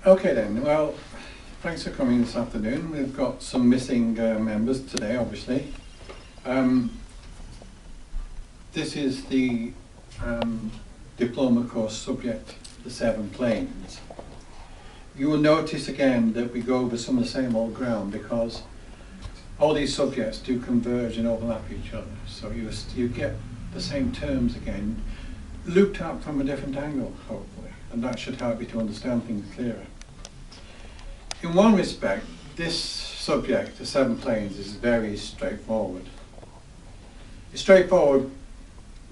Okay then, well, thanks for coming this afternoon. We've got some missing members today, obviously. This is the Diploma course subject, the 7 planes. You will notice again that we go over some of the same old ground because all these subjects do converge and overlap each other. So you get the same terms again, looked at from a different angle, hopefully, and that should help you to understand things clearer. In one respect, this subject, the 7 planes, is very straightforward. It's straightforward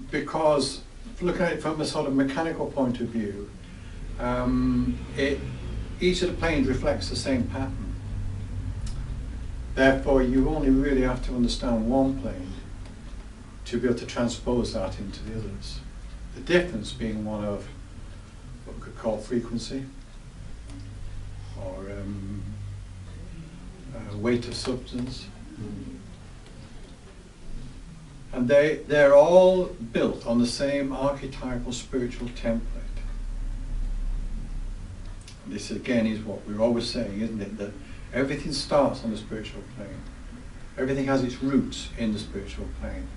because, looking at it from a sort of mechanical point of view, each of the planes reflects the same pattern. Therefore, you only really have to understand one plane to be able to transpose that into the others. The difference being one of what we could call frequency, or weight of substance. And they're all built on the same archetypal spiritual template. And this again is what we're always saying, isn't it? That everything starts on the spiritual plane. Everything has its roots in the spiritual plane.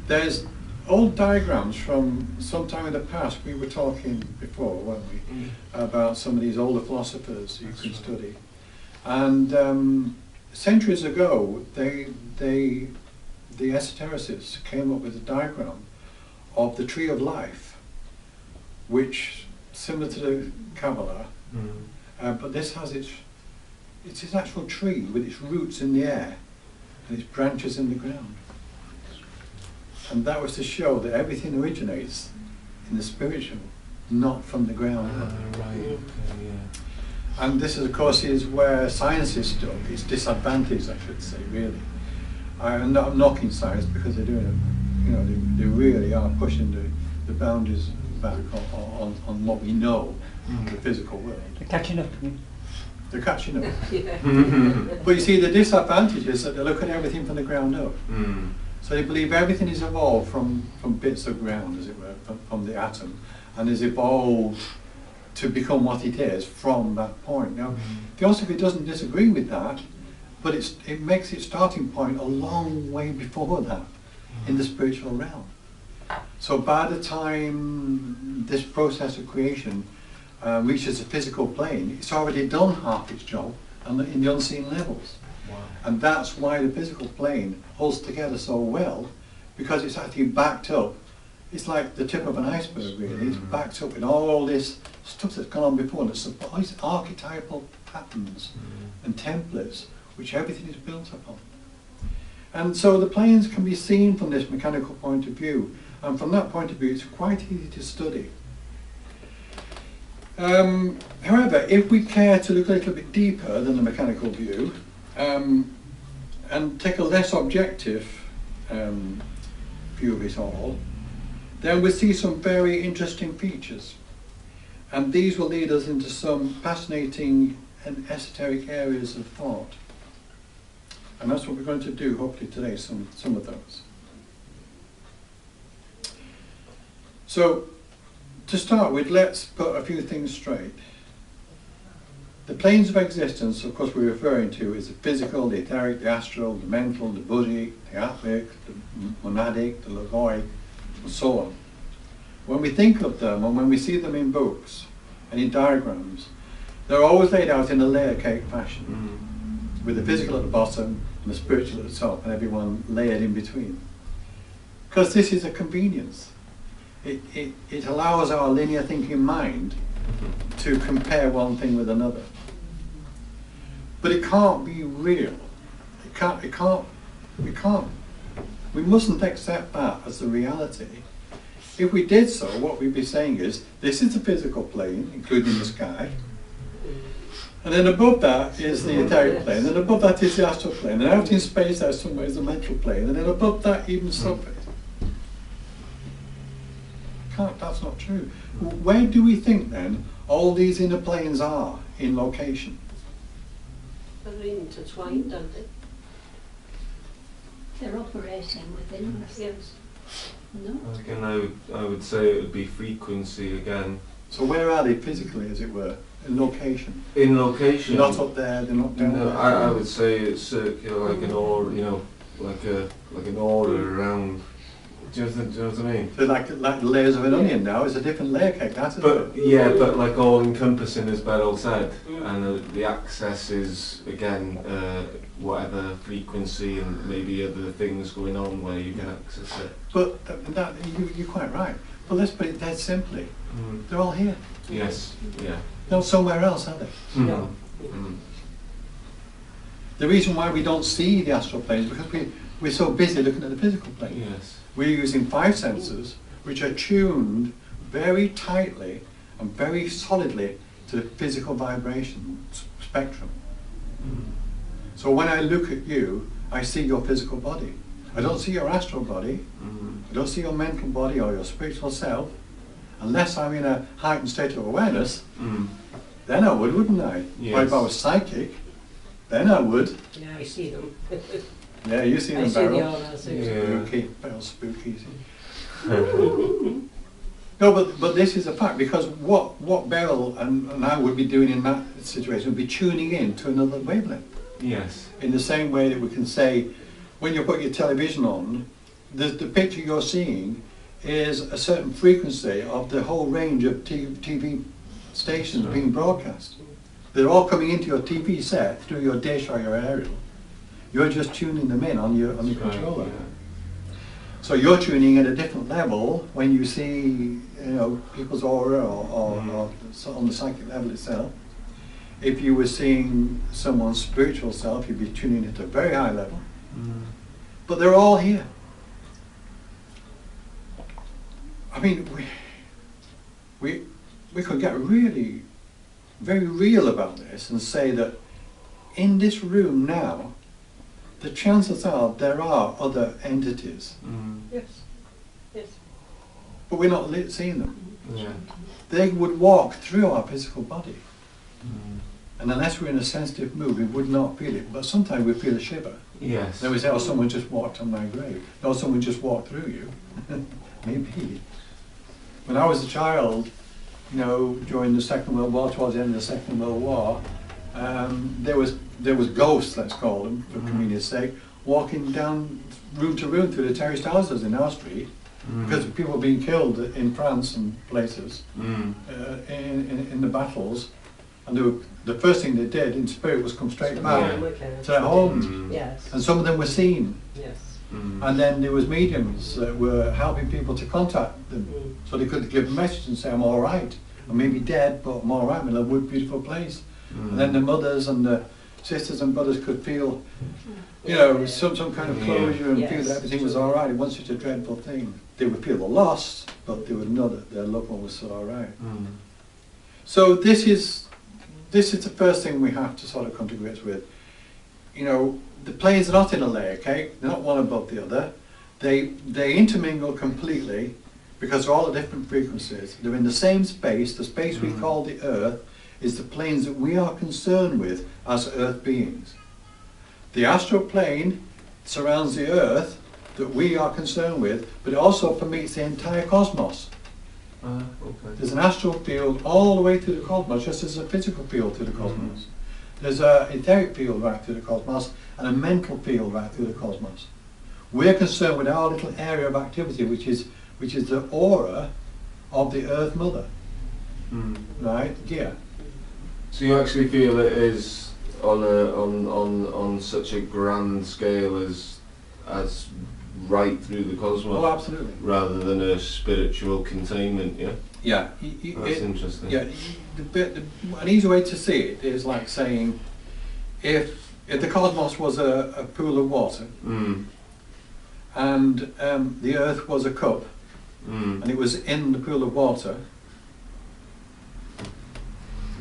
There's old diagrams from sometime in the past. We were talking before, weren't we, about some of these older philosophers you can study. And centuries ago, the esotericists came up with a diagram of the tree of life, which, similar to the Kabbalah, but this has its actual tree with its roots in the air and its branches in the ground. And that was to show that everything originates in the spiritual, not from the ground. Right. Okay, yeah. And this, of course, is where science is stuck. It's disadvantaged, I should say, really. I'm not knocking science because they're doing it. You know, they really are pushing the boundaries back on what we know of the physical world. They're catching up. They're catching up. But you see, the disadvantage is that they look at everything from the ground up. So they believe everything is evolved from bits of ground, as it were, from the atom, and is evolved to become what it is from that point. Now, Theosophy doesn't disagree with that, but it makes its starting point a long way before that in the spiritual realm. So by the time this process of creation reaches the physical plane, it's already done half its job in the unseen levels. Wow. And that's why the physical plane holds together so well, because it's actually backed up. It's like the tip of an iceberg, really. It's backed up with all this stuff that's gone on before, and it's all these archetypal patterns and templates which everything is built upon. And so the planes can be seen from this mechanical point of view, and from that point of view it's quite easy to study. However, if we care to look a little bit deeper than the mechanical view, and take a less objective view of it all, then we see some very interesting features. And these will lead us into some fascinating and esoteric areas of thought. And that's what we're going to do, hopefully today, some of those. So, to start with, let's put a few things straight. The planes of existence, of course, we're referring to is the physical, the etheric, the astral, the mental, the buddhic, the atmic, the monadic, the logoic, and so on. When we think of them, and when we see them in books and in diagrams, they're always laid out in a layer cake fashion, with the physical at the bottom and the spiritual at the top, and everyone layered in between. Because this is a convenience. It allows our linear thinking mind to compare one thing with another. But it can't be real. We mustn't accept that as the reality. If we did so, what we'd be saying is, this is the physical plane, including the sky, and then above that is the etheric plane, and above that is the astral plane, and out in space there somewhere is the mental plane, and then above that even subject. That's not true. Where do we think then all these inner planes are in location? They're intertwined, aren't they? They're operating within us. Yes. No. Again, I would say it would be frequency again. So where are they physically, as it were? in location? In location. They're not up there, they're not down No, there. I would say it's circular, like an aura, you know, like an aura around. Do you know what I mean? So like the layers of an onion now, it's a different layer cake, that's it. But yeah, but like all encompassing, as Beryl said, and the access is again whatever frequency and maybe other things going on where you can access it. But you're quite right. But let's put it dead simply. They're all here. Yes. Yeah. They're not somewhere else, are they? No. The reason why we don't see the astral plane is because we're so busy looking at the physical plane. Yes. We're using 5 senses which are tuned very tightly and very solidly to the physical vibration spectrum. So when I look at you, I see your physical body. I don't see your astral body. I don't see your mental body or your spiritual self, unless I'm in a heightened state of awareness. Then I would, wouldn't I? Yes. Or if I was psychic, then I would. Yeah, I see them. Yeah, you see I them, see the Beryl. auras. Yeah. Spooky, Beryl, spooky. No, but this is a fact, because what Beryl and I would be doing in that situation would be tuning in to another wavelength. Yes. In the same way that we can say, when you put your television on, the picture you're seeing is a certain frequency of the whole range of TV stations being broadcast. They're all coming into your TV set through your dish or your aerial. You're just tuning them in on the controller. Yeah. So you're tuning at a different level when you see, people's aura or on the psychic level itself. If you were seeing someone's spiritual self, you'd be tuning at a very high level. But they're all here. I mean, we could get really, very real about this and say that in this room now, the chances are there are other entities, Yes. Yes. but we're not seeing them. Yeah. They would walk through our physical body. And unless we're in a sensitive mood, we would not feel it. But sometimes we feel a shiver. Yes. Then we say, oh, someone just walked on my grave. No, someone just walked through you. Maybe. When I was a child, during the Second World War, towards the end of the Second World War, there was ghosts, let's call them, for convenience sake, walking down room to room through the terraced houses in our street, because people were being killed in France and places, in the battles. And the first thing they did in spirit was come straight back to their homes. Yes. And some of them were seen. Yes. And then there was mediums that were helping people to contact them. So they could give a message and say, I'm all right. I may be dead, but I'm all right. I'm in a beautiful place. And then the mothers and the sisters and brothers could feel, some kind of closure and feel that everything was all right. It wasn't such a dreadful thing. They would feel the loss, but they would know that their loved one was still all right. So this is the first thing we have to sort of come to grips with. The planes are not in a layer cake. They're not one above the other. They intermingle completely because they're all at different frequencies. They're in the same space. The space we call the Earth is the planes that we are concerned with as Earth beings. The astral plane surrounds the Earth that we are concerned with, but it also permeates the entire cosmos. Okay. There's an astral field all the way through the cosmos, just as a physical field through the cosmos. There's an etheric field right through the cosmos and a mental field right through the cosmos. We're concerned with our little area of activity, which is the aura of the Earth Mother. Right? Yeah. So you actually feel it is on such a grand scale as right through the cosmos? Oh, absolutely. Rather than a spiritual containment, yeah? Yeah. That's interesting. Yeah. An easy way to see it is like saying, if the cosmos was a pool of water, and the Earth was a cup, and it was in the pool of water,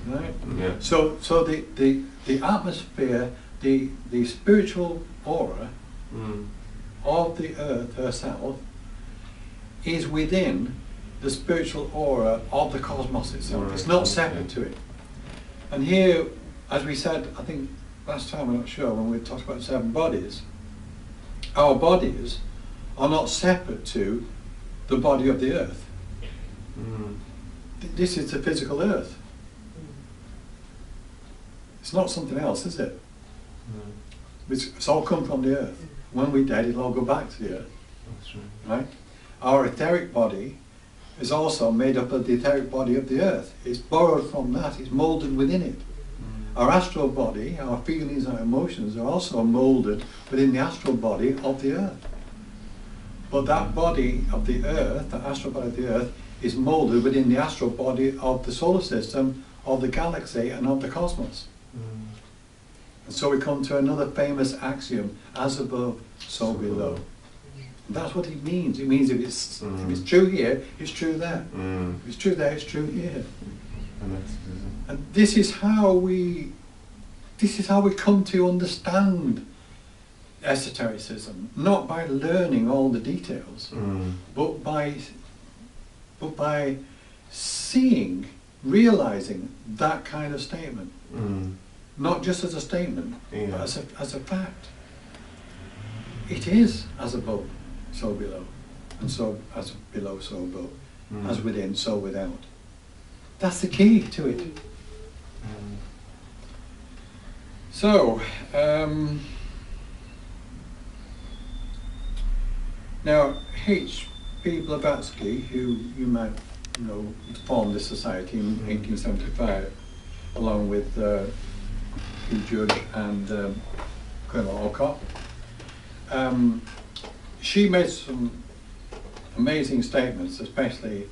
right? Yeah. So the atmosphere, the spiritual aura of the Earth herself is within the spiritual aura of the cosmos itself. Right. It's not separate to it. And here, as we said, I think last time, I'm not sure, when we talked about 7 bodies, our bodies are not separate to the body of the Earth. This is the physical Earth. It's not something else, is it? No. It's all come from the earth. When we're dead, it'll all go back to the earth. That's right. Right? Our etheric body is also made up of the etheric body of the earth. It's borrowed from that, it's moulded within it. Our astral body, our feelings, our emotions are also moulded within the astral body of the earth. But that body of the earth, the astral body of the earth, is moulded within the astral body of the solar system, of the galaxy, and of the cosmos. And so we come to another famous axiom, as above, so below. And that's what it means. It means if it's true here, it's true there. If it's true there, it's true here. And this is how we come to understand esotericism, not by learning all the details, but by seeing, realizing that kind of statement. Not just as a statement, but as a fact. It is as above, so below, and so as below, so above, as within, so without. That's the key to it. So, now H.P. Blavatsky, who you might know, formed this society in 1875, along with Hugh Judge and Colonel Alcott. She made some amazing statements, especially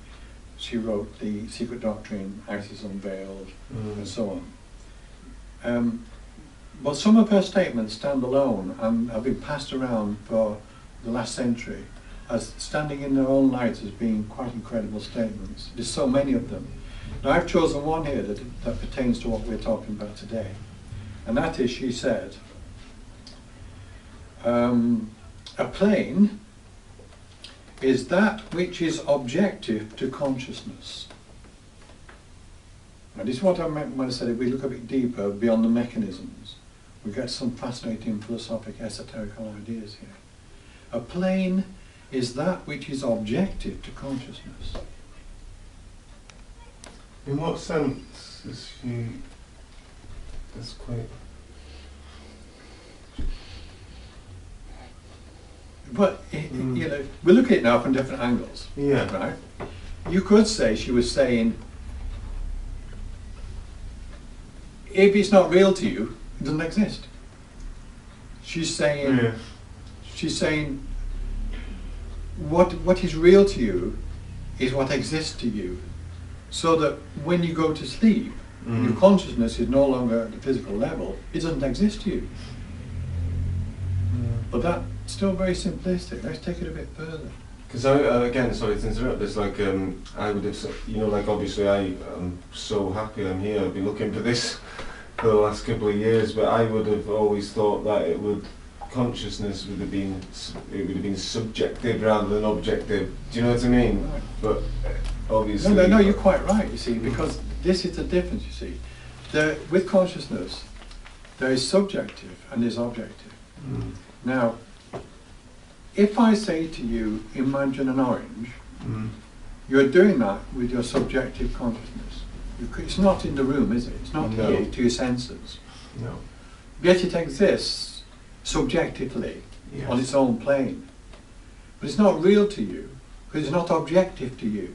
she wrote The Secret Doctrine, Axis Unveiled, and so on. But some of her statements stand alone and have been passed around for the last century as standing in their own light as being quite incredible statements. There's so many of them. Now I've chosen one here that pertains to what we're talking about today. And that is, she said, a plane is that which is objective to consciousness. Now this is what I meant when I said if we look a bit deeper beyond the mechanisms, we get some fascinating philosophic, esoterical ideas here. A plane is that which is objective to consciousness. In what sense is she... That's quite... But, you know, we look at it now from different angles. Yeah. Right? You could say she was saying, if it's not real to you, it doesn't exist. She's saying, what is real to you is what exists to you. So that when you go to sleep, your consciousness is no longer at the physical level, it doesn't exist to you. But that's still very simplistic. Let's take it a bit further. Because again, sorry to interrupt, there's like, I would have, you know, like obviously I'm so happy I'm here, I've been looking for this for the last couple of years, but I would have always thought that consciousness would have been subjective rather than objective. Do you know what I mean? Right. But obviously... No, you're quite right, you see, because this is the difference, you see. With consciousness, there is subjective and there's objective. Now, if I say to you, imagine an orange, you're doing that with your subjective consciousness. It's not in the room, is it? It's not here to your senses. No. Yet it exists subjectively on its own plane. But it's not real to you, because it's not objective to you.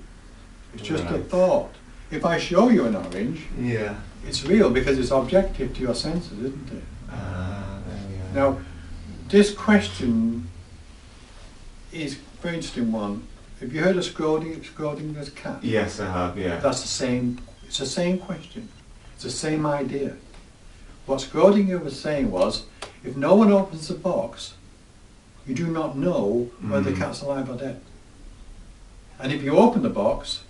It's just a thought. If I show you an orange, it's real because it's objective to your senses, isn't it? Now, this question is a very interesting one. Have you heard of Schrodinger's cat? Yes, I have, yeah. That's the same, it's the same question. It's the same idea. What Schrodinger was saying was, if no one opens the box, you do not know whether the cat's alive or dead. And if you open the box,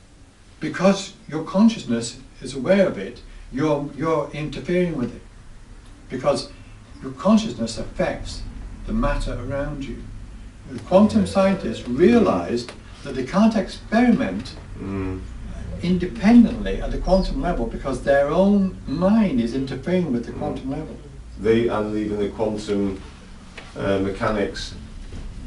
because your consciousness is aware of it, you're interfering with it. Because your consciousness affects the matter around you. The quantum scientists realized that they can't experiment independently at the quantum level because their own mind is interfering with the quantum level. And even the quantum mechanics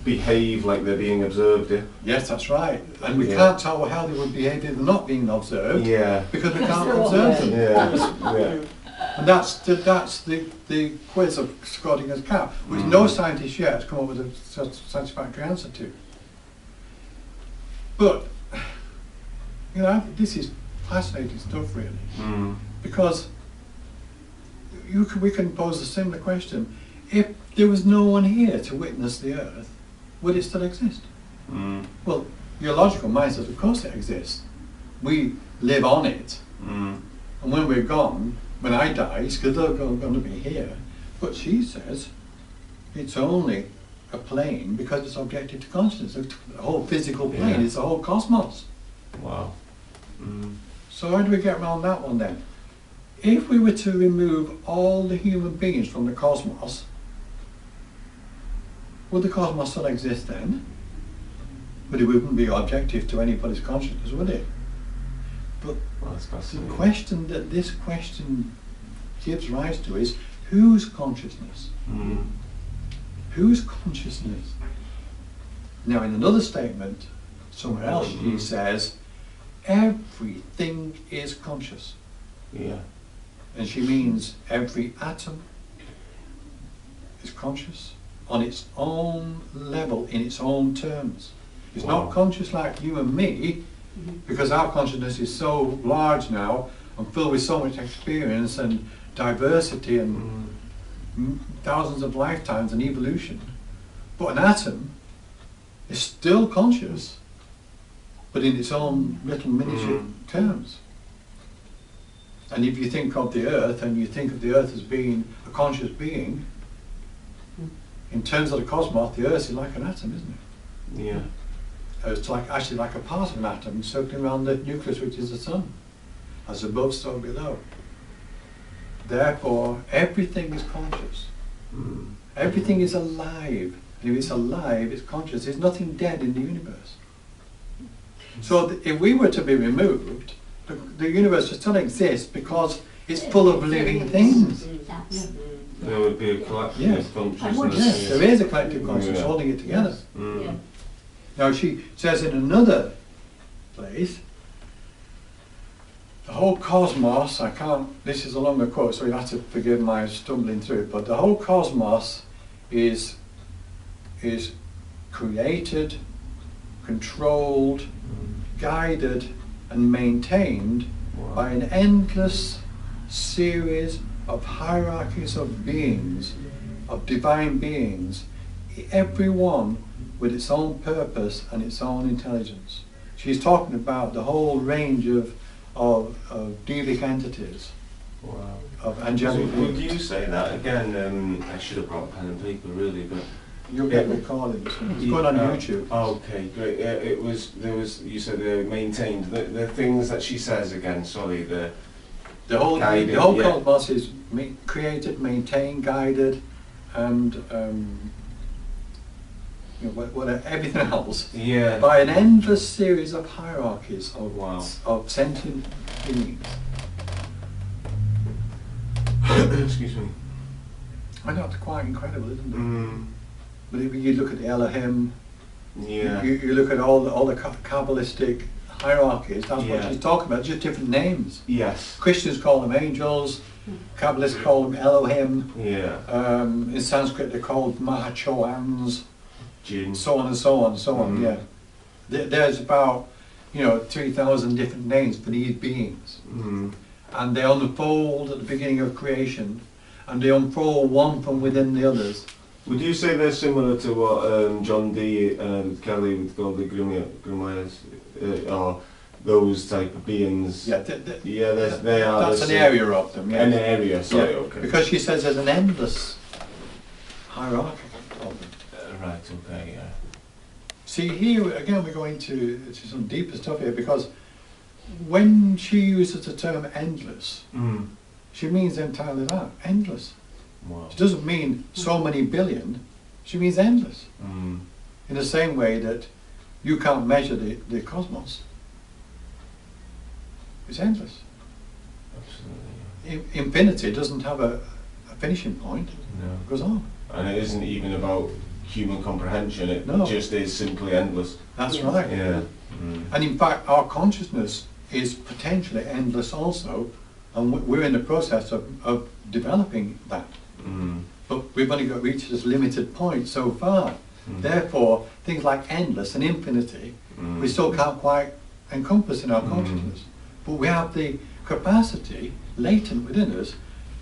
behave like they're being observed. Yes, that's right. And we can't tell how they would behave if they're not being observed. Yeah. Because we can't observe them. And that's the quiz of Schrodinger's cat, which no scientist yet has come up with a satisfactory answer to. But, you know, this is fascinating stuff, really, because we can pose a similar question. If there was no one here to witness the Earth, would it still exist? Well, your logical mind says, of course it exists. We live on it. And when we're gone, when I die, it's because they're going to be here. But she says it's only a plane because it's objective to consciousness. The whole physical plane is the whole cosmos. Wow. So how do we get around that one then? If we were to remove all the human beings from the cosmos, would the cosmos still exist then? But it wouldn't be objective to anybody's consciousness, would it? But the question that this question gives rise to is, whose consciousness? Whose consciousness? Now, in another statement, somewhere else, she says, everything is conscious. Yeah. And she means every atom is conscious on its own level, in its own terms. It's not conscious like you and me, because our consciousness is so large now and filled with so much experience and diversity and thousands of lifetimes and evolution. But an atom is still conscious, but in its own little miniature terms. And if you think of the Earth, and you think of the Earth as being a conscious being, in terms of the cosmos, the Earth is like an atom, isn't it? Yeah. It's actually like a part of an atom circling around the nucleus, which is the sun. As above, so below. Therefore, everything is conscious. Everything is alive. And if it's alive, it's conscious. There's nothing dead in the universe. So if we were to be removed, the universe would still exist because it's full of living things. There would be a collective consciousness. Yes, there is a collective consciousness holding it together. Now she says in another place, the whole cosmos, this is a longer quote, so you'll have to forgive my stumbling through it, but the whole cosmos is created, controlled, guided and maintained by an endless series of hierarchies of beings, of divine beings, every one with its own purpose and its own intelligence. She's talking about the whole range of deific entities, of angelic beings. Would you say that again? I should have brought pen and paper really, but you'll get recorded. It's going on YouTube. Okay, great. You said they're maintained. The things that she says again. Sorry, the whole guided, cosmos is created, maintained, guided, and everything else by an endless series of hierarchies of sentient beings. Excuse me. I know, it's quite incredible, isn't it? But if you look at the Elohim, you look at all the Kabbalistic hierarchies, that's what she's talking about, just different names. Yes. Christians call them angels, Kabbalists call them Elohim, in Sanskrit they're called Mahachohans, Jinn. so on and so on and so on, There's about 3,000 different names for these beings. And they unfold at the beginning of creation, and they unfold one from within the others. Would you say they're similar to what John D. Kelly would call the Grimoires, or those type of beings? They are. That's an area of them. An area, sorry, okay. Because she says there's an endless hierarchy of them. Right, okay, See, here again we're going to some deeper stuff here, because when she uses the term endless, she means entirely that, endless. Wow. She doesn't mean so many billion, she means endless. In the same way that you can't measure the cosmos. It's endless. Absolutely. Infinity doesn't have a finishing point. No. It goes on. And it isn't even about human comprehension, it just is simply endless. That's right. Yeah. And in fact, our consciousness is potentially endless also, And we're in the process of developing that. But we've only got reached this limited point so far. Therefore, things like endless and infinity, we still can't quite encompass in our consciousness. But we have the capacity, latent within us,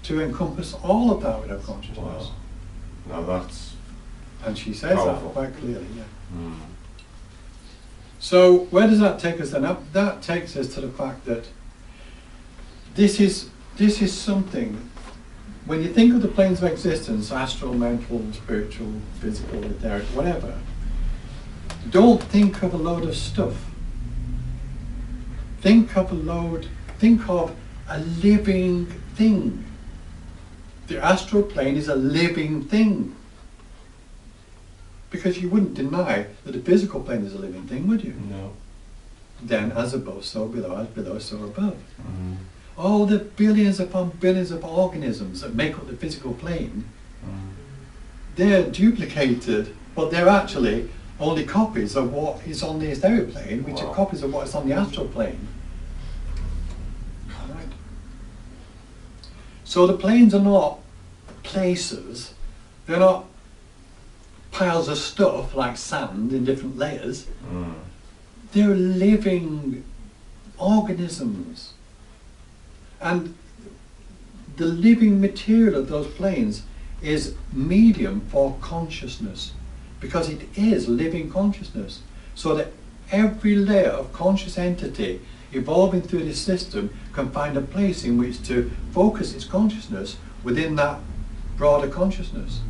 to encompass all of that with our consciousness. Wow. Now that's And she says powerful. that quite clearly, yeah. So where does that take us then? That takes us to the fact that this is something, when you think of the planes of existence, astral, mental, spiritual, physical, etheric, whatever, don't think of a load of stuff. Think of a living thing. The astral plane is a living thing. Because you wouldn't deny that the physical plane is a living thing, would you? No. Then as above, so below, as below, so above. All the billions upon billions of organisms that make up the physical plane, they're duplicated, but they're actually only copies of what is on the etheric plane, which are copies of what is on the astral plane. Right. So the planes are not places, they're not piles of stuff like sand in different layers. They're living organisms. And the living material of those planes is medium for consciousness, because it is living consciousness. So that every layer of conscious entity evolving through this system can find a place in which to focus its consciousness within that broader consciousness.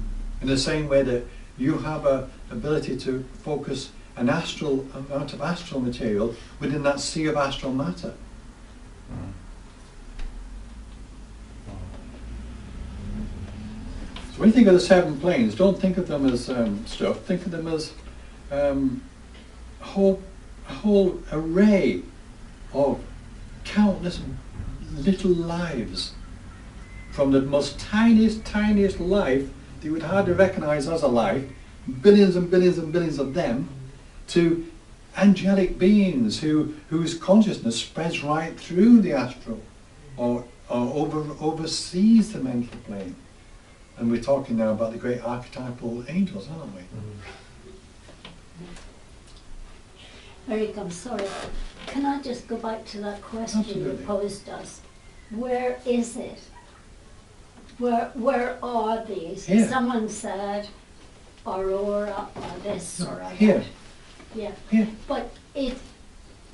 In the same way that you have an ability to focus an astral amount of astral material within that sea of astral matter. So when you think of the 7 planes, don't think of them as stuff, think of them as a whole array of countless little lives, from the most tiniest life that you would hardly recognize as a life, billions and billions and billions of them, to angelic beings whose consciousness spreads right through the astral or oversees the mental plane. And we're talking now about the great archetypal angels, aren't we? Eric, I'm sorry. Can I just go back to that question Absolutely. you posed us? Where is it? Where are these? Here. Someone said aurora or this or that. Here. Yeah. Here. But it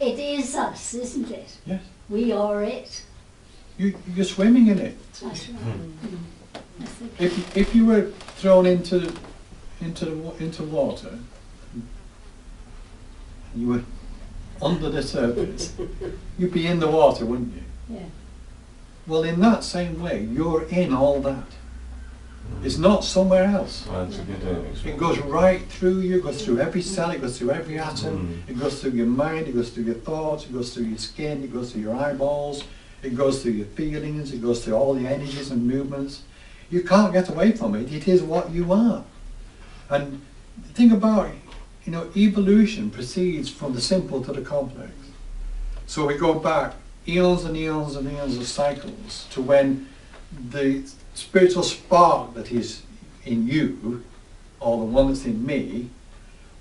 is us, isn't it? Yes. We are it. You're swimming in it. That's right. That's it. If you were thrown into water, you were under the surface, you'd be in the water, wouldn't you? Yeah. Well, in that same way, you're in all that. It's not somewhere else. That's a good It explanation. goes right through you, it goes through every cell, it goes through every atom, it goes through your mind, it goes through your thoughts, it goes through your skin, it goes through your eyeballs, it goes through your feelings, it goes through all the energies and movements. You can't get away from it. It is what you are. And the thing about, evolution proceeds from the simple to the complex. So we go back eons and eons and eons of cycles to when the spiritual spark that is in you, or the one that's in me,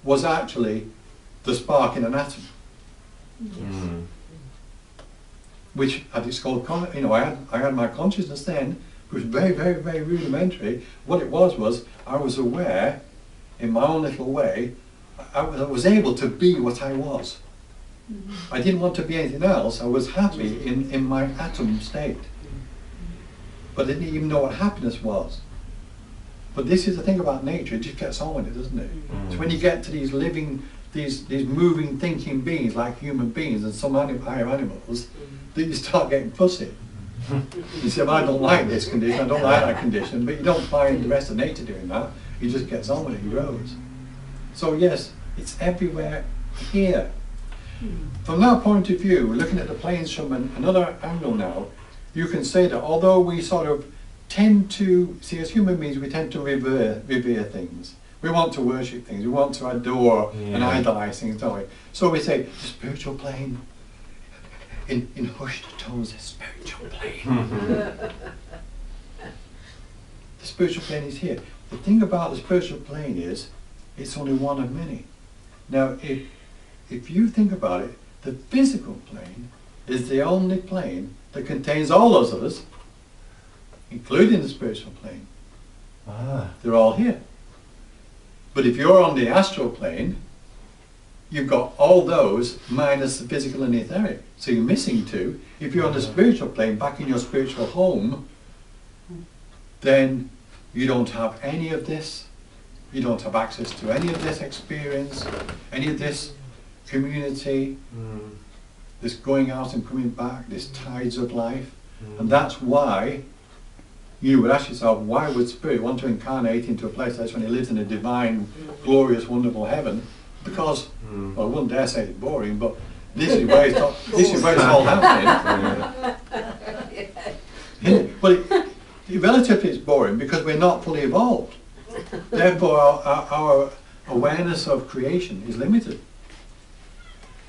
was actually the spark in an atom. Which at its core, I had my consciousness then, which was very, very, very rudimentary. What it was I was aware, in my own little way, I was able to be what I was. I didn't want to be anything else. I was happy in my atom state. But I didn't even know what happiness was. But this is the thing about nature, it just gets on with it, doesn't it? So when you get to these living, these moving, thinking beings like human beings and some higher animals, then you start getting fussy. You say, well, I don't like this condition, I don't like that condition, but you don't find the rest of nature doing that. It just gets on with it and grows. So yes, it's everywhere here. From that point of view, looking at the planes from another angle now, you can say that although we sort of tend to, see, as human beings, we tend to revere things. We want to worship things, we want to adore and idolize things, don't we? So we say, the spiritual plane, in hushed tones, the spiritual plane. The spiritual plane is here. The thing about the spiritual plane is, it's only one of many. Now, if you think about it, the physical plane is the only plane that contains all those others, including the spiritual plane. Ah. They're all here. But if you're on the astral plane, you've got all those minus the physical and the etheric. So you're missing two. If you're on the spiritual plane, back in your spiritual home, then you don't have any of this. You don't have access to any of this experience, any of this community, this going out and coming back, this tides of life. And that's why you would ask yourself, why would spirit want to incarnate into a place like this when he lives in a divine, glorious, wonderful heaven? Because, well, I wouldn't dare say it's boring, but this is where it's all happening. Well, relatively it's boring because we're not fully evolved. Therefore, our awareness of creation is limited.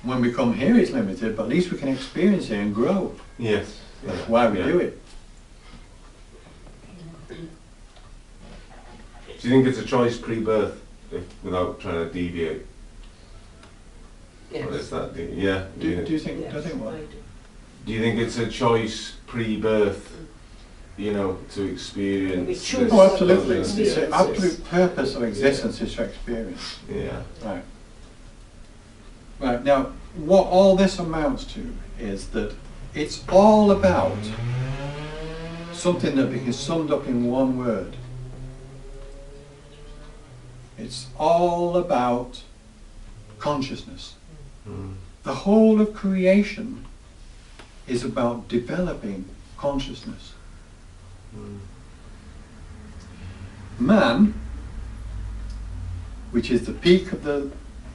When we come here, it's limited, but at least we can experience it and grow. Yes. That's why we do it. Do you think it's a choice pre-birth, without trying to deviate? Yes. What is that? Yeah. Do you think? Yes, Do you think what? I do. Do you think it's a choice pre-birth, you know, to experience? We choose Oh, absolutely. Yes. It's the absolute purpose of existence is to experience. Yeah. Right. Right. Now, what all this amounts to is that it's all about something that can be summed up in one word. It's all about consciousness. The whole of creation is about developing consciousness. Man, which is the peak of the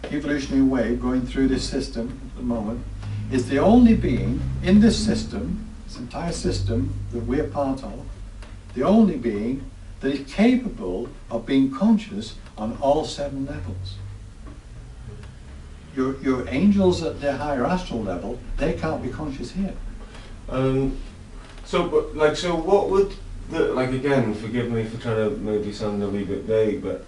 evolutionary wave going through this system at the moment, is the only being in this system, this entire system that we're part of, the only being that is capable of being conscious on all 7 levels. Your angels at their higher astral level, they can't be conscious here. So what would again, forgive me for trying to maybe sound a wee bit vague, but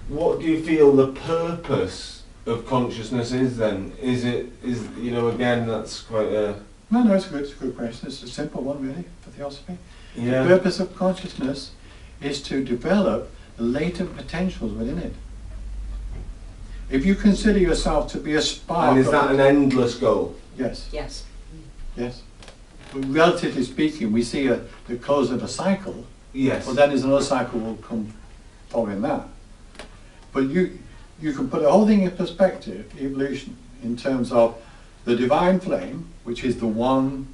what do you feel the purpose of consciousness is then? Is again, that's quite a... No, it's a good question. It's a simple one really for Theosophy. Yeah. The purpose of consciousness is to develop the latent potentials within it. If you consider yourself to be a spark... And is that an endless goal? Yes. Yes. Yes. But relatively speaking, we see the close of a cycle. Yes. Well, then there's another cycle will come following that. But you can put the whole thing in perspective, evolution, in terms of the divine flame, which is the one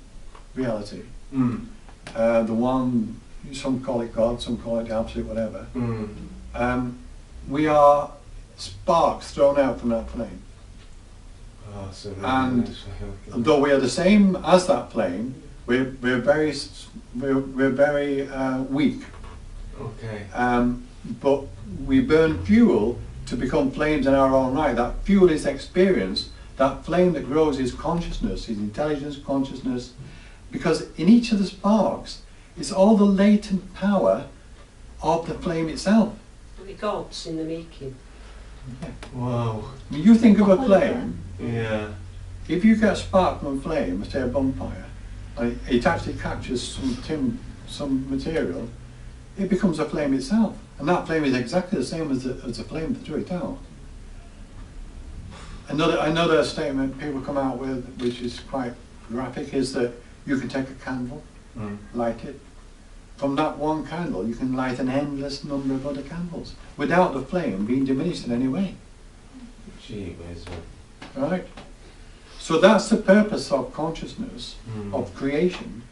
reality. The one, some call it God, some call it the absolute, whatever. We are sparks thrown out from that flame. Oh, so And though we are the same as that flame, we're very weak. Okay. But we burn fuel to become flames in our own right. That fuel is experience. That flame that grows is consciousness, is intelligence, consciousness. Because in each of the sparks is all the latent power of the flame itself. The gods in the making. Wow. When you think of a flame, Yeah. if you get a spark from a flame, say a bonfire, and it actually captures some material, it becomes a flame itself. And that flame is exactly the same as the flame that drew it out. Another statement people come out with, which is quite graphic, is that you can take a candle, light it. From that one candle, you can light an endless number of other candles without the flame being diminished in any way. Gee whiz. Right? So that's the purpose of consciousness, of creation,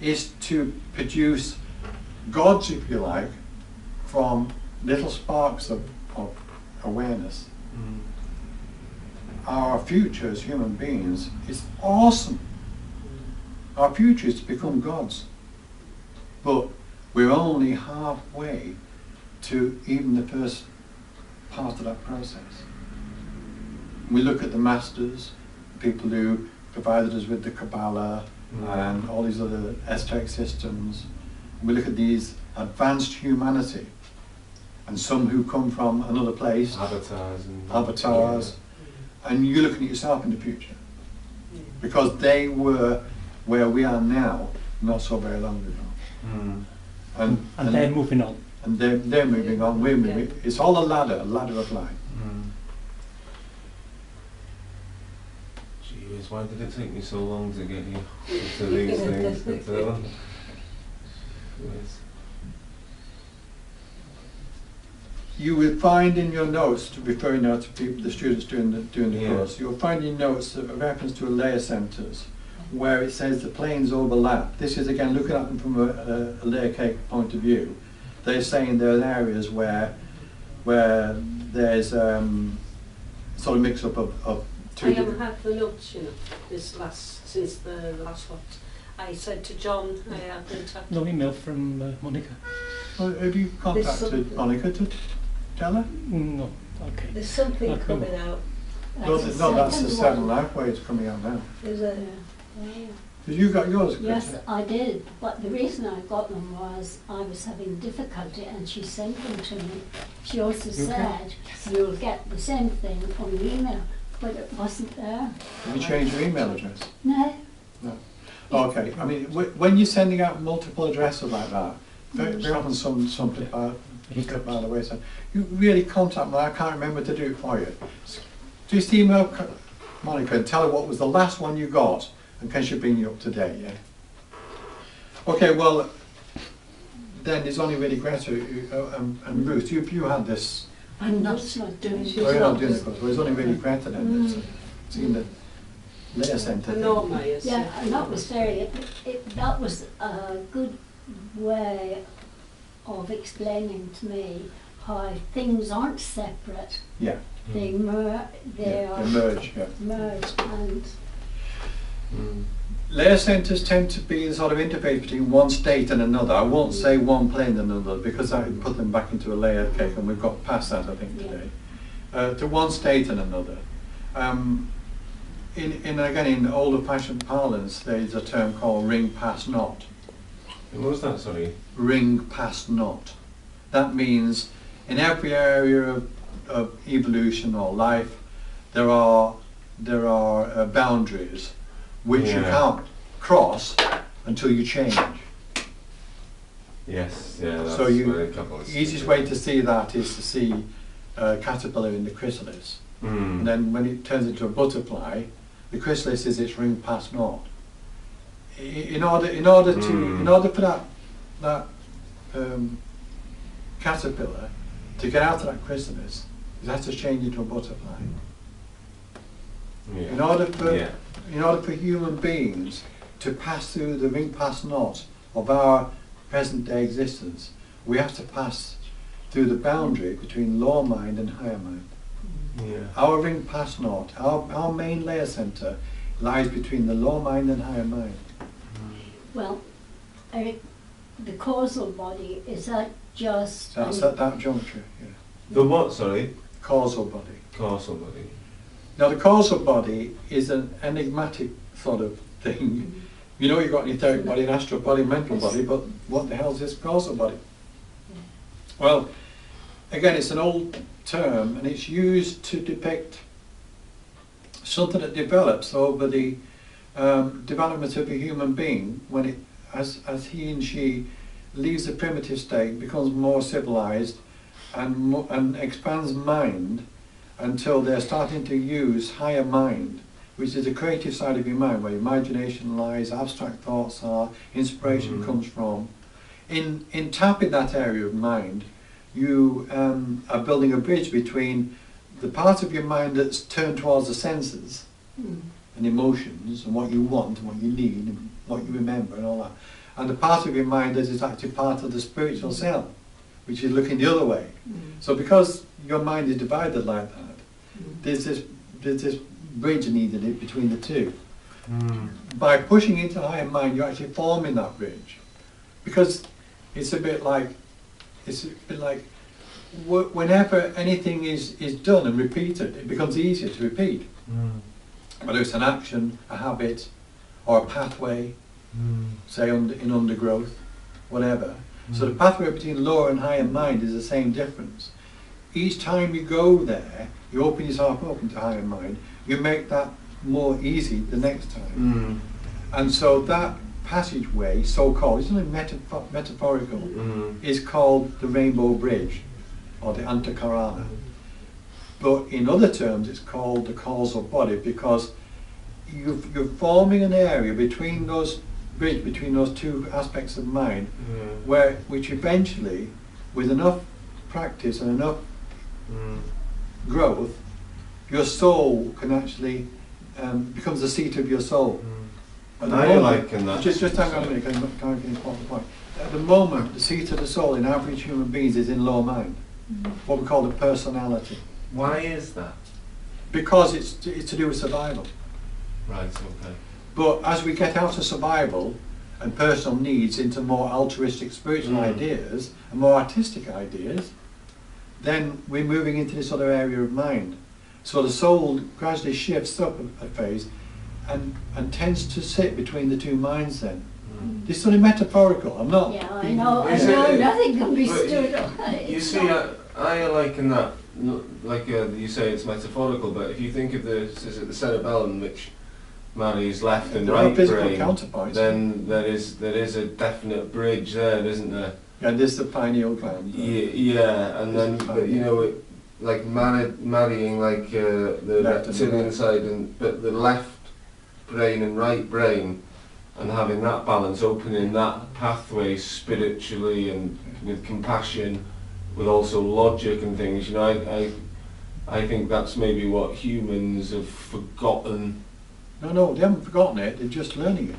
is to produce gods, if you like, from little sparks of awareness. Our future as human beings is awesome. Our future is to become gods. But we're only halfway to even the first part of that process. We look at the masters, people who provided us with the Kabbalah and all these other esoteric systems. We look at these advanced humanity, and some who come from another place, avatars, and you're looking at yourself in the future, because they were where we are now not so very long ago. And they're moving on. And they're moving on, we're moving. It's all a ladder of life. Jeez, why did it take me so long to get here to these things? You will find in your notes, referring now to people, the students doing the course, you'll find in notes a reference to a layer centres where it says the planes overlap. This is again looking at them from a layer cake point of view. They're saying there are areas where there's sort of mix up of two. I haven't had the notes, you know, since the last lot. I said to John, I hadn't had. No email from Monica. Well, have you contacted Monica to tell her? No. Okay. There's something coming out. No, that's the 7.5 way it's coming out now. Is it? Because you got yours, Yes, Chrissy. I did, but the reason I got them was I was having difficulty and she sent them to me. She also said you'll get the same thing on the email, but it wasn't there. Have you changed your email address? No. No. Okay, I mean, when you're sending out multiple addresses like that, very often some by the way, so you really contact me. I can't remember to do it for you. Just email Monica and tell her what was the last one you got, and can she bring you up to date, yeah? Okay, well, then it's only really Greta and Ruth. You had this. I'm not doing it. Oh, you're not doing the course. Well, it's only really Greta then that's seen the layer centre. Yeah, and that was that was a good way of explaining to me how things aren't separate. Yeah. They are merge, merged and. Layer centres tend to be the sort of interface between one state and another. I won't say one plane and another because I put them back into a layer cake and we've got past that I think today. To one state and another. In older fashioned parlance there's a term called ring pass not. What was that, sorry? Ring pass not. That means in every area of evolution or life there are boundaries which you can't cross until you change. Yes, yeah. That's So the easiest way to see that is to see a caterpillar in the chrysalis. And then when it turns into a butterfly, the chrysalis is its ring past naught. In order for that caterpillar to get out of that chrysalis, it has to change into a butterfly. Yeah. In order for human beings to pass through the ring past naught of our present day existence, we have to pass through the boundary between lower mind and higher mind. Yeah. Our ring past naught, our main layer centre lies between the lower mind and higher mind. Well, Eric, the causal body, is that just... That's at that juncture, yeah. The what, sorry? Causal body. Causal body. Now the causal body is an enigmatic sort of thing. You know you've got an etheric body, an astral body, mental body, but what the hell is this causal body? Well, again, it's an old term and it's used to depict something that develops over the development of a human being when it, as he and she leaves the primitive state, becomes more civilized and expands mind until they're starting to use higher mind, which is the creative side of your mind, where imagination lies, abstract thoughts are, inspiration comes from. In tapping that area of mind, you are building a bridge between the part of your mind that's turned towards the senses and emotions and what you want and what you need and what you remember and all that, and the part of your mind that is actually part of the spiritual self, which is looking the other way. So because your mind is divided like that, there's this bridge needed between the two. By pushing into higher mind, you're actually forming that bridge, because it's a bit like whenever anything is done and repeated, it becomes easier to repeat. whether it's an action, a habit, or a pathway, say in undergrowth, whatever. So the pathway between lower and higher mind is the same difference. Each time you go there, you open yourself up into higher mind, you make that more easy the next time. And so that passageway, so-called, it's only metaphorical, is called the Rainbow Bridge, or the Antakarana. But in other terms, it's called the causal body, because you're forming an area between those between those two aspects of mind, which eventually, with enough practice and enough growth, your soul can actually becomes the seat of your soul. And I liken that. Just hang on a minute, can I finish the point? At the moment, the seat of the soul in average human beings is in low mind, what we call the personality. Why is that? Because it's to do with survival. Right, okay. But as we get out of survival and personal needs into more altruistic spiritual ideas and more artistic ideas, then we're moving into this other area of mind. So the soul gradually shifts up a phase and tends to sit between the two minds then. This is only metaphorical. I'm not... Yeah, I know nothing can be stood on. You see, I liken that, like you say it's metaphorical, but if you think of the cerebellum, which marries left and right brain, then there is a definite bridge there, isn't there? And there's the pineal gland. Yeah, and then, but, you know, like marrying like the reptilian side, but the left brain and right brain, and having that balance, opening that pathway spiritually and with compassion, with also logic and things. You know, I think that's maybe what humans have forgotten. No, they haven't forgotten it. They're just learning it.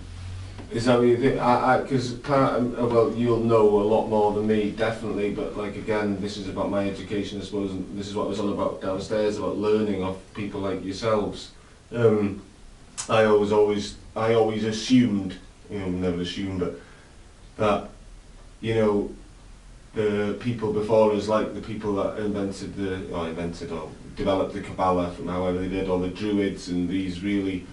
Is that what you think? Because well, you'll know a lot more than me, definitely. But like again, this is about my education, I suppose, and this is what I was on about downstairs, about learning off people like yourselves. I always assumed, you know, never assumed, but that, you know, the people before us, like the people that invented or developed the Kabbalah from however they did, or the Druids and these really,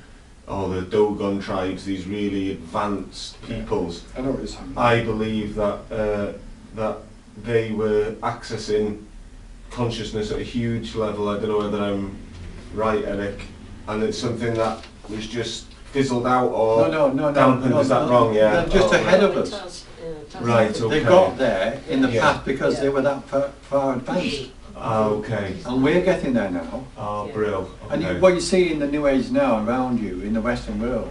or the Dogon tribes, these really advanced peoples. I know what you're saying. I believe that that they were accessing consciousness at a huge level. I don't know whether I'm right, Eric, and it's something that was just fizzled out or dampened. Is that wrong? Yeah. They're just ahead of us. Right. Okay. They got there in the past because they were that far advanced. Okay. And we're getting there now. Oh, brilliant. Okay. And what you see in the New Age now around you, in the Western world,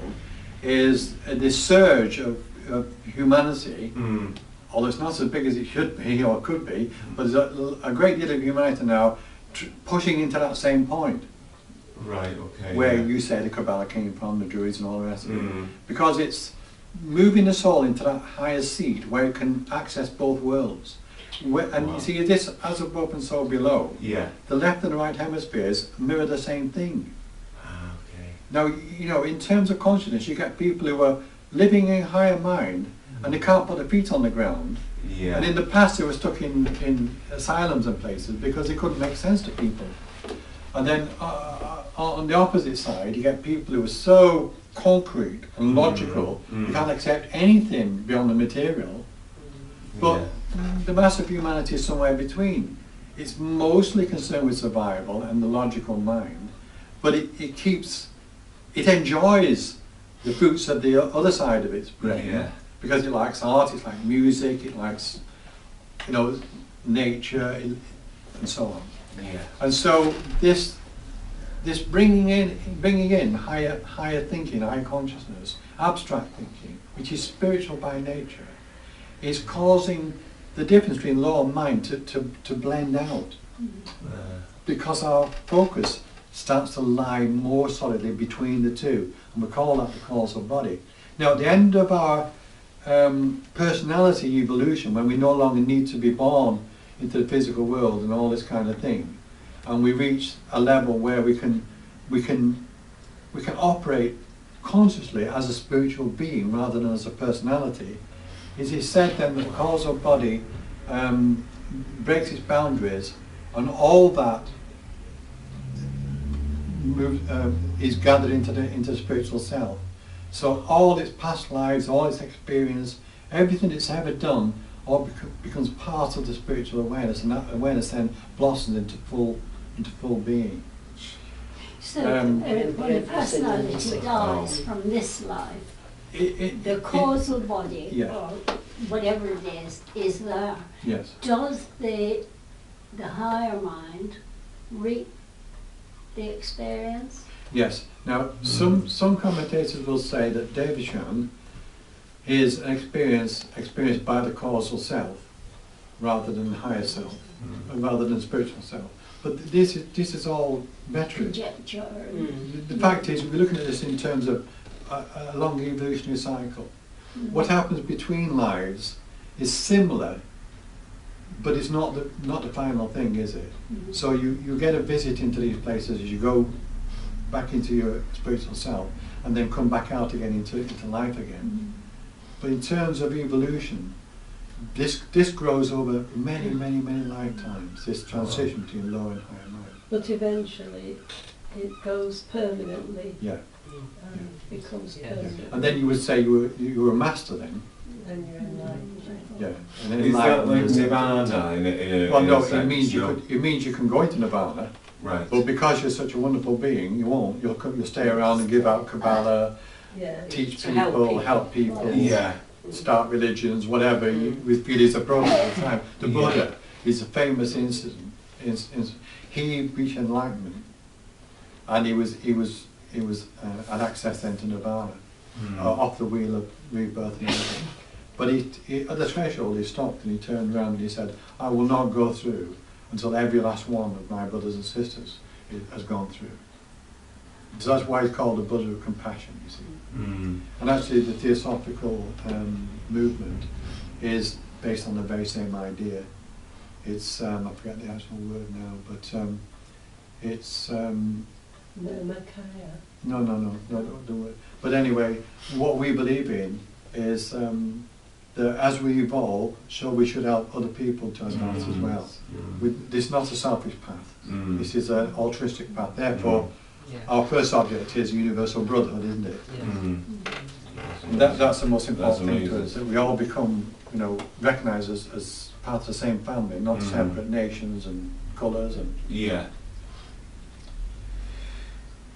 is this surge of humanity, although it's not as big as it should be or could be, but there's a great deal of humanity now pushing into that same point. Right, okay. Where you say the Kabbalah came from, the Druids and all the rest of it. Because it's moving the soul into that higher seat where it can access both worlds. You see, this as above and so below. Yeah. The left and the right hemispheres mirror the same thing. Okay. Now, you know, in terms of consciousness, you get people who are living in higher mind and they can't put their feet on the ground. Yeah. And in the past, they were stuck in asylums and places because they couldn't make sense to people. And then on the opposite side, you get people who are so concrete and logical, you can't accept anything beyond the material. But the mass of humanity is somewhere between. It's mostly concerned with survival and the logical mind, but it enjoys the fruits of the other side of its brain, because it likes art, it likes music, it likes, you know, nature, and so on. Yeah. And so this bringing in higher thinking, higher consciousness, abstract thinking, which is spiritual by nature, is causing the difference between law and mind to blend out, because our focus starts to lie more solidly between the two, and we call that the causal body. Now, at the end of our personality evolution, when we no longer need to be born into the physical world and all this kind of thing, and we reach a level where we can operate consciously as a spiritual being rather than as a personality, it is said then that the causal body breaks its boundaries, and all that is gathered into the spiritual self. So all its past lives, all its experience, everything it's ever done, all becomes part of the spiritual awareness, and that awareness then blossoms into full being. So when a personality dies from this life, the causal body, yeah. or whatever it is there. Yes. Does the higher mind reap the experience? Yes. Now, some commentators will say that Devachan is an experience experienced by the causal self, rather than the higher self, rather than the spiritual self. But this is all rhetoric. Conjecture. The fact is, we're looking at this in terms of a long evolutionary cycle. What happens between lives is similar, but it's not the final thing, is it? So you get a visit into these places as you go back into your spiritual self, and then come back out again into life again. But in terms of evolution, this grows over many lifetimes, this transition between low and higher mind. But eventually it goes permanently. Yeah. Becomes permanent. And then you would say you were a master then. Then you're enlightened. Yeah. And then Is that like enlightenment is- nirvana in a Well, in no, a sense, it means you can go into nirvana, Right. but because you're such a wonderful being, you won't. You'll stay around and give out Kabbalah, Yeah. teach To help people, people. help people, Yeah. start religions, whatever you feel is appropriate at the time. The Buddha is a famous instance. He reached enlightenment, and he was had access then to nirvana, off the wheel of rebirth and everything. But he at the threshold he stopped and he turned around and he said, "I will not go through until every last one of my brothers and sisters has gone through." So that's why he's called the Buddha of compassion, you see. And actually the Theosophical movement is based on the very same idea. It's, I forget the actual word now, but it's... Nirmakaya. No, the word. But anyway, what we believe in is that as we evolve, so we should help other people to advance as well. This is not a selfish path. This is an altruistic path. Therefore, our first object is universal brotherhood, isn't it? And that's the most important thing to us, that we all become, recognised as part of the same family, not separate nations and colours. And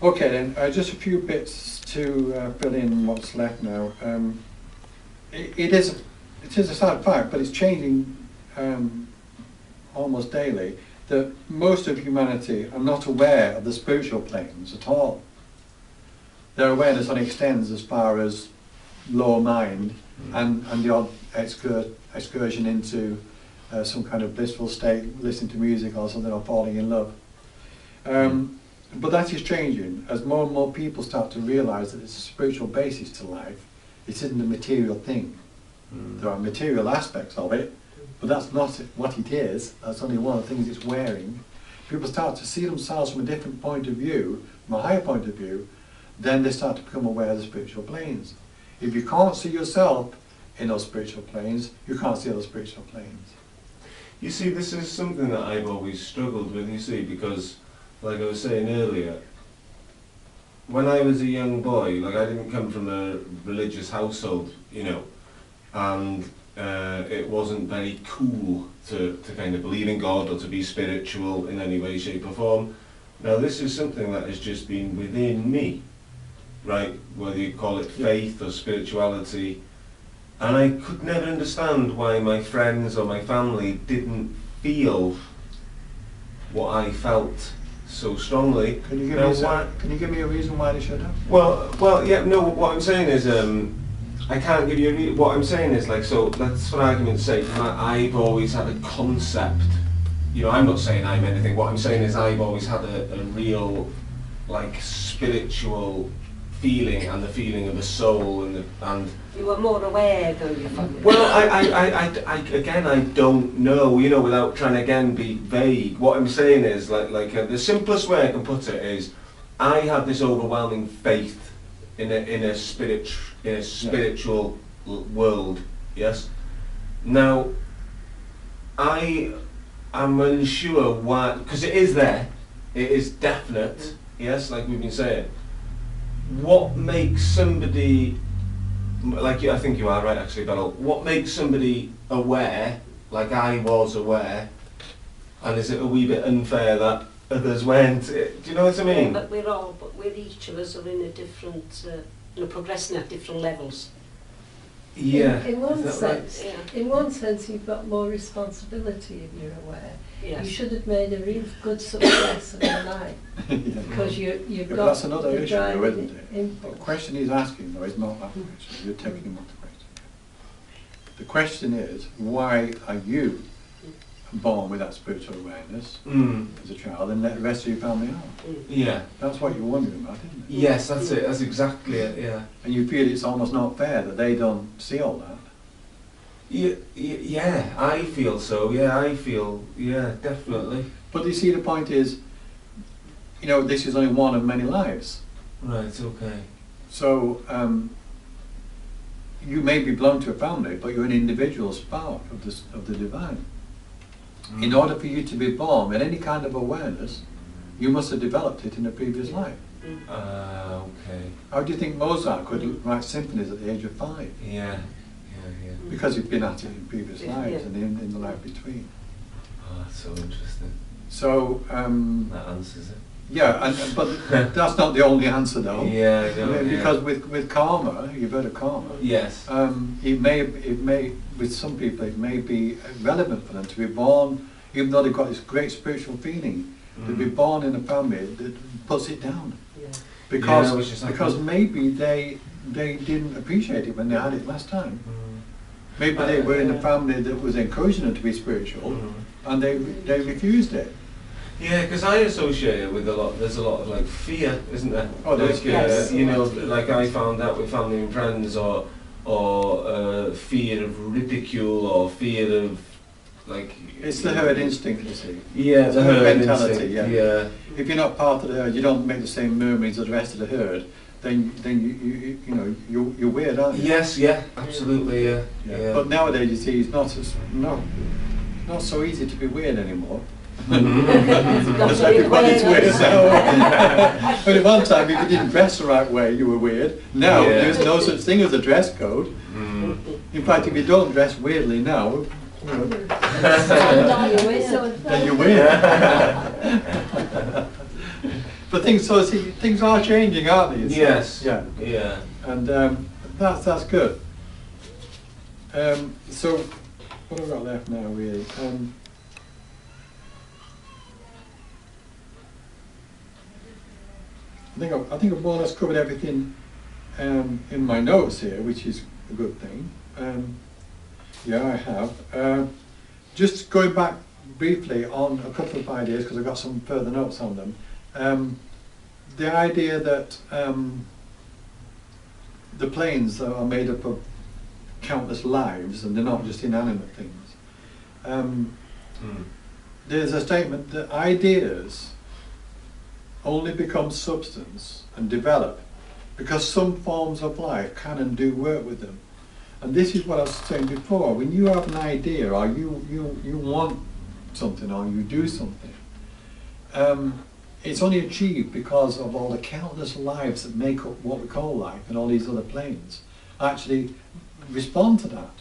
okay, then just a few bits to fill in what's left now. It is a sad fact, but it's changing almost daily, that most of humanity are not aware of the spiritual planes at all. Their awareness only extends as far as lower mind and the odd excursion into some kind of blissful state, listening to music or something, or falling in love. But that is changing as more and more people start to realise that it's a spiritual basis to life. It isn't a material thing. There are material aspects of it, but that's not what it is. That's only one of the things it's wearing. People start to see themselves from a different point of view, from a higher point of view, then they start to become aware of the spiritual planes. If you can't see yourself in those spiritual planes, you can't see other spiritual planes. You see, this is something that I've always struggled with, you see, because, like I was saying earlier, when I was a young boy, like I didn't come from a religious household, and it wasn't very cool to kind of believe in God or to be spiritual in any way, shape or form. Now this is something that has just been within me, right? Whether you call it faith or spirituality. And I could never understand why my friends or my family didn't feel what I felt so strongly. Can you give me a reason why they should have? Well, yeah, no, what I'm saying is, I can't give you what I'm saying is, like, so let's, for argument's sake, I've always had a concept, I'm not saying I'm anything, what I'm saying is I've always had a real, like, spiritual feeling, and the feeling of a soul, and You were more aware, though, you found. well, I don't know, without trying to again be vague. What I'm saying is, the simplest way I can put it is, I had this overwhelming faith in a spiritual world. Yes. Now, I am unsure why, because it is there, it is definite, yes, like we've been saying, what makes somebody, I think you are right actually, Beryl, what makes somebody aware, like I was aware, and is it a wee bit unfair that others weren't? Do you know what I mean? But we're each of us are in a different, progressing at different levels. Yeah. In one is that sense, right? Yeah. in one sense, you've got more responsibility if you're aware. Yes. You should have made a real good success of your life Yeah. because you've But got that's another the issue, though, driving isn't it? The impulse. question he's asking, though, is not that question. You're taking him off the question. The question is, why are you born with that spiritual awareness as a child and let the rest of your family are? Yeah. That's what you're wondering about, isn't it? Yes, that's it. That's exactly it. Yeah. And you feel it's almost not fair that they don't see all that. Yeah, I feel so. Yeah, definitely. But you see, the point is, this is only one of many lives. Right. Okay. So you may be belong to a family, but you're an individual spark of the divine. In order for you to be born with any kind of awareness, you must have developed it in a previous life. Okay. How do you think Mozart could write symphonies at the age of 5? Yeah. Because he'd been at it in previous Yeah. lives and in the life between. Oh, that's so interesting. So, That answers it. yeah, but that's not the only answer, though. Yeah, I know. Because with karma, you've heard of karma. Yes. It may, with some people, it may be relevant for them to be born, even though they've got this great spiritual feeling, to be born in a family that puts it down. Yeah. Because maybe they didn't appreciate it when they had it last time. Maybe they were in a family that was encouraging them to be spiritual, and they refused it. Yeah, because I associate it with there's a lot of fear, isn't there? Oh, there's yes. Like I found out with family and friends, or fear of ridicule, or fear of It's the herd instinct, you see. Yeah, It's the a herd herd mentality, instinct, yeah. If you're not part of the herd, you don't make the same murmurings as the rest of the herd, then you're weird, aren't you? Yes, yeah, absolutely, yeah. Yeah. But nowadays, you see, it's not so easy to be weird anymore. Because everybody's weird now. But at one time, if you didn't dress the right way, you were weird. Now, there's no such thing as a dress code. In fact, if you don't dress weirdly now, then you're weird. But things are changing, aren't they? Yes. Yeah. Yeah. And that's good. So, what have I got left now, really? I think I've more or less covered everything in my notes here, which is a good thing. Yeah, I have. Just going back briefly on a couple of ideas, because I've got some further notes on them. The idea that the planes are made up of countless lives and they're not just inanimate things. There's a statement that ideas only become substance and develop because some forms of life can and do work with them. And this is what I was saying before. When you have an idea, or you want something, or you do something, it's only achieved because of all the countless lives that make up what we call life, and all these other planes actually respond to that.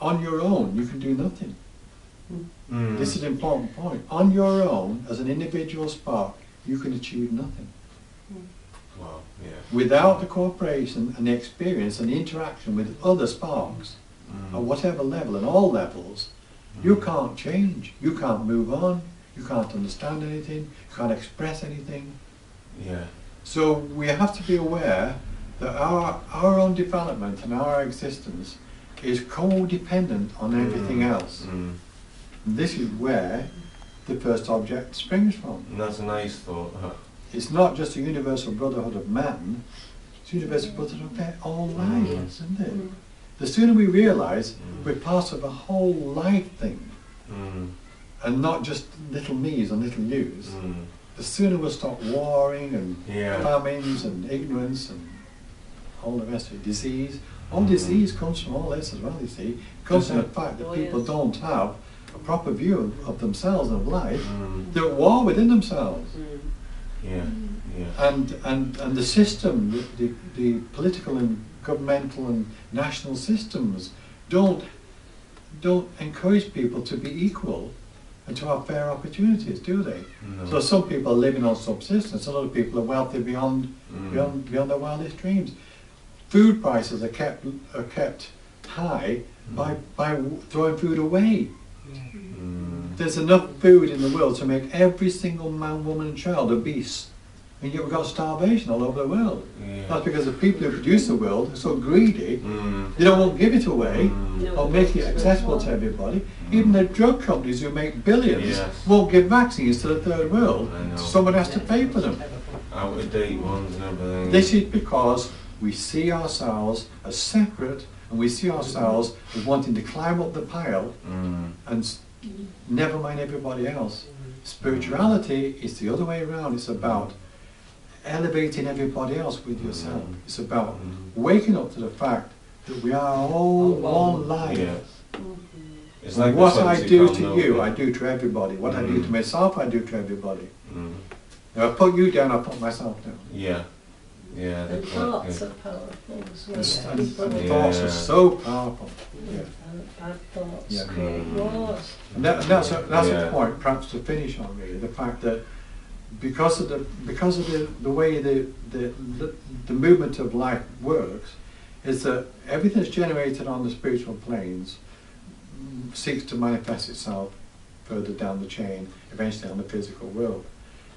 On your own, you can do nothing. This is an important point. On your own, as an individual spark, you can achieve nothing. Wow, yeah. Without the cooperation and the experience and the interaction with other sparks, at whatever level, and all levels, you can't change, you can't move on, you can't understand anything, you can't express anything. Yeah. So we have to be aware that our own development and our existence is co-dependent on everything else. And this is where the first object springs from. And that's a nice thought. It's not just a universal brotherhood of man, it's a universal brotherhood of all lives, isn't it? The sooner we realise we're part of a whole life thing, and not just little me's and little you's, the sooner we'll stop warring and famines and ignorance and all the rest of it, disease. All disease comes from all this as well, you see. It comes from the fact that people don't have a proper view of themselves and of life. They're at war within themselves. Yeah. Yeah. And the system, the political and governmental and national systems don't encourage people to be equal and to have fair opportunities, do they? No. So some people are living on subsistence, a lot of people are wealthy beyond their wildest dreams. Food prices are kept high by throwing food away. There's enough food in the world to make every single man, woman and child obese. And yet we've got starvation all over the world. Yeah. That's because the people who produce the world are so greedy, they don't want to give it away or make it accessible to everybody. Even the drug companies who make billions won't give vaccines to the third world. Someone has to pay for them. Out of date ones and everything. This is because we see ourselves as separate, and we see ourselves as wanting to climb up the pile and never mind everybody else. Spirituality is the other way around. It's about elevating everybody else with yourself. It's about waking up to the fact that we are all one life. Yeah. It's like what I do to note, you, yeah. I do to everybody. What I do to myself, I do to everybody. If I put you down, I put myself down. Yeah. Yeah. And that's thoughts like, are powerful as And, well. and thoughts are so powerful. Yeah. And bad thoughts Yeah. create wars. And that's Yeah. a point perhaps to finish on, really, the fact that because of the way the movement of life works, is that everything that's generated on the spiritual planes seeks to manifest itself further down the chain, eventually on the physical world.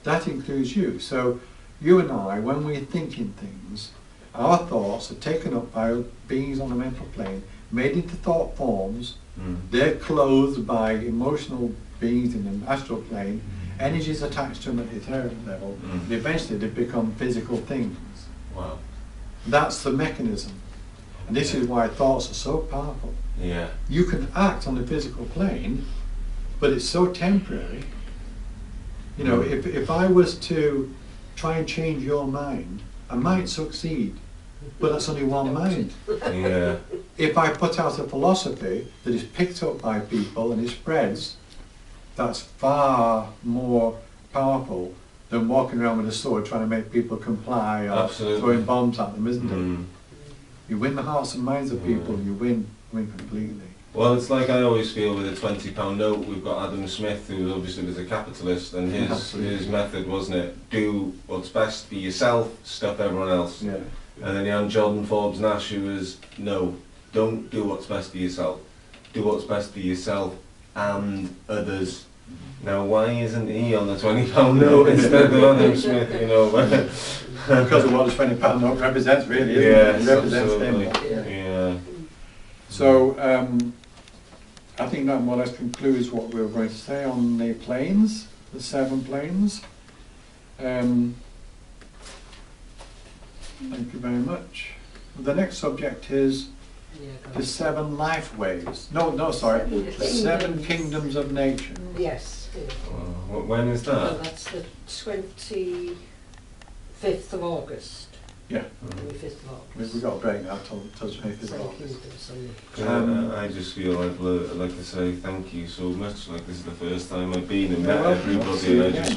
That includes you. So you and I, when we're thinking things, our thoughts are taken up by beings on the mental plane, made into thought forms. They're clothed by emotional beings in the astral plane. Energies attached to them at the etheric level. And eventually they become physical things. wow. That's the mechanism. And this is why thoughts are so powerful. Yeah. You can act on the physical plane, but it's so temporary. You know, if I was to try and change your mind, I might succeed, but that's only one mind. Yeah. If I put out a philosophy that is picked up by people and it spreads, that's far more powerful than walking around with a sword trying to make people comply or Absolutely. throwing bombs at them, isn't it? You win the hearts and minds of people, you win completely. Well, it's like I always feel with a £20 note, we've got Adam Smith, who obviously was a capitalist, and his method, wasn't it, do what's best for yourself, stuff everyone else. Yeah. And then you had Jordan Forbes Nash, who was, no, don't do what's best for yourself. Do what's best for yourself and others. Now, why isn't he on the £20 note instead of Adam Smith, you know? Because of what the £20 note represents, really, isn't Yes, it? It represents absolutely. them. Yeah. So, I think that more or less concludes what we were going to say on the planes, the 7 planes. Thank you very much. The next subject is the 7 life waves. No, sorry, the 7 kingdoms of nature. Yes. When is Well, that? that's the 25th of August. Yeah. 25th of August. We've got a break now till 25th of Seven August. kingdoms, I just feel like I say thank you so much. Like, this is the first time I've been and You're met welcome. everybody, and I just